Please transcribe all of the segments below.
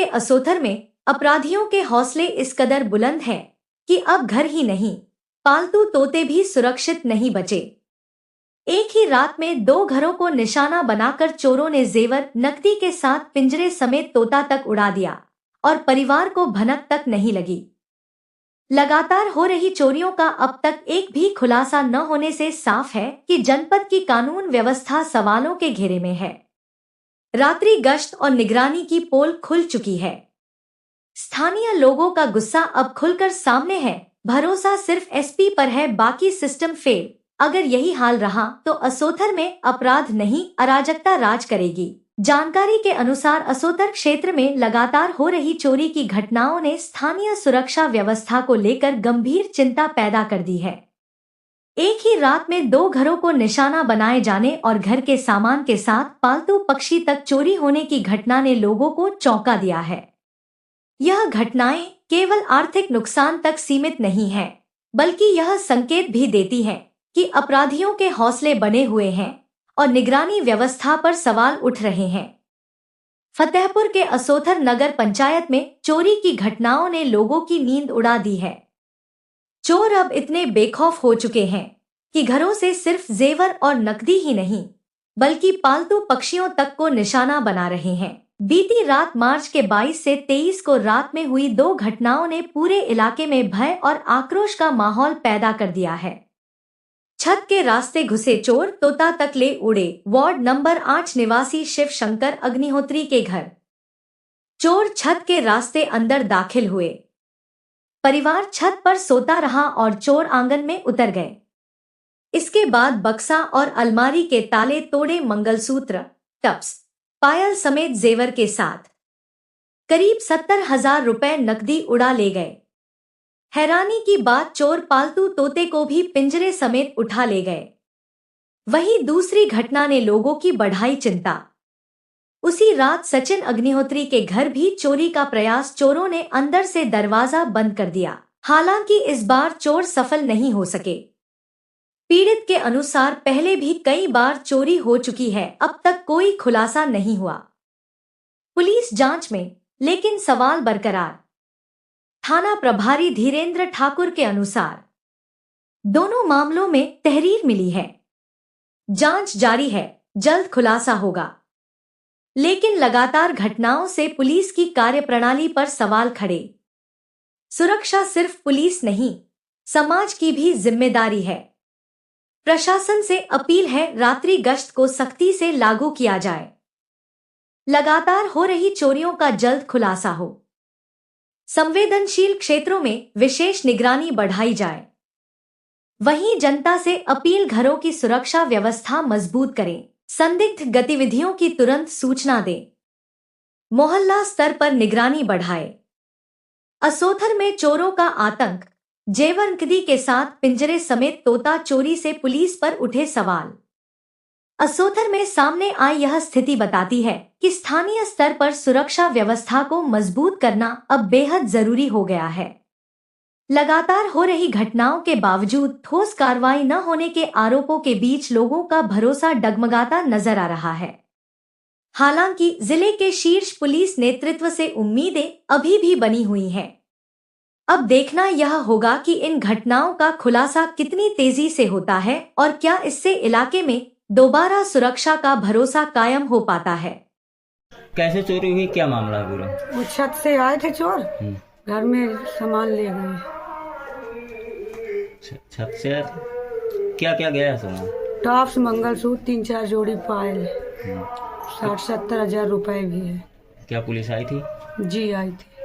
असोथर में अपराधियों के हौसले इस कदर बुलंद हैं कि अब घर ही नहीं, पालतू तोते भी सुरक्षित नहीं बचे। एक ही रात में 2 घरों को निशाना बनाकर चोरों ने जेवर नकदी के साथ पिंजरे समेत तोता तक उड़ा दिया और परिवार को भनक तक नहीं लगी। लगातार हो रही चोरियों का अब तक एक भी खुलासा न होने से साफ है कि जनपद की कानून व्यवस्था सवालों के घेरे में है। रात्रि गश्त और निगरानी की पोल खुल चुकी है। स्थानीय लोगों का गुस्सा अब खुलकर सामने है। भरोसा सिर्फ एसपी पर है, बाकी सिस्टम फेल। अगर यही हाल रहा तो असोथर में अपराध नहीं, अराजकता राज करेगी। जानकारी के अनुसार असोथर क्षेत्र में लगातार हो रही चोरी की घटनाओं ने स्थानीय सुरक्षा व्यवस्था को लेकर गंभीर चिंता पैदा कर दी है। एक ही रात में 2 घरों को निशाना बनाए जाने और घर के सामान के साथ पालतू पक्षी तक चोरी होने की घटना ने लोगों को चौंका दिया है। यह घटनाएं केवल आर्थिक नुकसान तक सीमित नहीं है, बल्कि यह संकेत भी देती है कि अपराधियों के हौसले बने हुए हैं और निगरानी व्यवस्था पर सवाल उठ रहे हैं। फतेहपुर के असोथर नगर पंचायत में चोरी की घटनाओं ने लोगों की नींद उड़ा दी है। चोर अब इतने बेखौफ हो चुके हैं कि घरों से सिर्फ जेवर और नकदी ही नहीं, बल्कि पालतू पक्षियों तक को निशाना बना रहे हैं। बीती रात मार्च के 22 से 23 को रात में हुई 2 घटनाओं ने पूरे इलाके में भय और आक्रोश का माहौल पैदा कर दिया है। छत के रास्ते घुसे चोर, तोता तक ले उड़े। वार्ड नंबर 8 निवासी शिव शंकर अग्निहोत्री के घर चोर छत के रास्ते अंदर दाखिल हुए। परिवार छत पर सोता रहा और चोर आंगन में उतर गए। इसके बाद बक्सा और अलमारी के ताले तोड़े। मंगलसूत्र, टप्स, पायल समेत जेवर के साथ करीब 70,000 रुपए नकदी उड़ा ले गए। हैरानी की बात, चोर पालतू तोते को भी पिंजरे समेत उठा ले गए। वहीं दूसरी घटना ने लोगों की बढ़ाई चिंता। उसी रात सचिन अग्निहोत्री के घर भी चोरी का प्रयास। चोरों ने अंदर से दरवाजा बंद कर दिया। हालांकि इस बार चोर सफल नहीं हो सके। पीड़ित के अनुसार पहले भी कई बार चोरी हो चुकी है, अब तक कोई खुलासा नहीं हुआ। पुलिस जांच में, लेकिन सवाल बरकरार। थाना प्रभारी धीरेन्द्र ठाकुर के अनुसार दोनों मामलों में तहरीर मिली है। जांच जारी है, जल्द खुलासा होगा। लेकिन लगातार घटनाओं से पुलिस की कार्यप्रणाली पर सवाल खड़े। सुरक्षा सिर्फ पुलिस नहीं, समाज की भी जिम्मेदारी है। प्रशासन से अपील है, रात्रि गश्त को सख्ती से लागू किया जाए। लगातार हो रही चोरियों का जल्द खुलासा हो। संवेदनशील क्षेत्रों में विशेष निगरानी बढ़ाई जाए। वहीं जनता से अपील, घरों की सुरक्षा व्यवस्था मजबूत करें। संदिग्ध गतिविधियों की तुरंत सूचना दें। मोहल्ला स्तर पर निगरानी बढ़ाए। असोथर में चोरों का आतंक, जेवर नकदी के साथ पिंजरे समेत तोता चोरी से पुलिस पर उठे सवाल। असोथर में सामने आई यह स्थिति बताती है कि स्थानीय स्तर पर सुरक्षा व्यवस्था को मजबूत करना अब बेहद जरूरी हो गया है। लगातार हो रही घटनाओं के बावजूद ठोस कार्रवाई न होने के आरोपों के बीच लोगों का भरोसा डगमगाता नजर आ रहा है। हालांकि जिले के शीर्ष पुलिस नेतृत्व से उम्मीदें अभी भी बनी हुई हैं। अब देखना यह होगा कि इन घटनाओं का खुलासा कितनी तेजी से होता है और क्या इससे इलाके में दोबारा सुरक्षा का भरोसा कायम हो पाता है। कैसे चोरी हुई, क्या मामला है पूरा? वो छत से आए थे चोर, घर में सामान ले गए। छत से आए थे? क्या क्या गया सामान? टॉप्स, मंगलसूत्र, 3-4 जोड़ी पायल, 60-70 हजार रुपए भी है। क्या पुलिस आई थी? जी आई थी।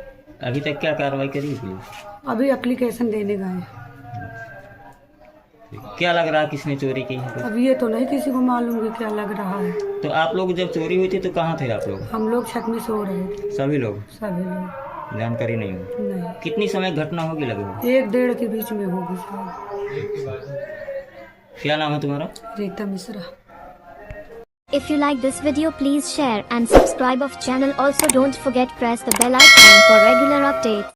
अभी तक क्या कार्रवाई करी पुलिस? अभी एप्लीकेशन देने गए। क्या लग रहा है किसने चोरी की है? अब ये तो नहीं किसी को मालूम कि क्या लग रहा है। तो आप लोग जब चोरी हुई थी तो कहाँ थे आप लोग? हम लोग छत में सो रहे थे। सभी लोग? सभी लोग। जानकारी नहीं हो? नहीं। कितनी समय घटना होगी लगभग? 1-1.5 के बीच में होगी शायद। क्या नाम है तुम्हारा? Rita Mishra. If you like this video, please share and subscribe of channel. Also don't forget press the bell icon for regular updates.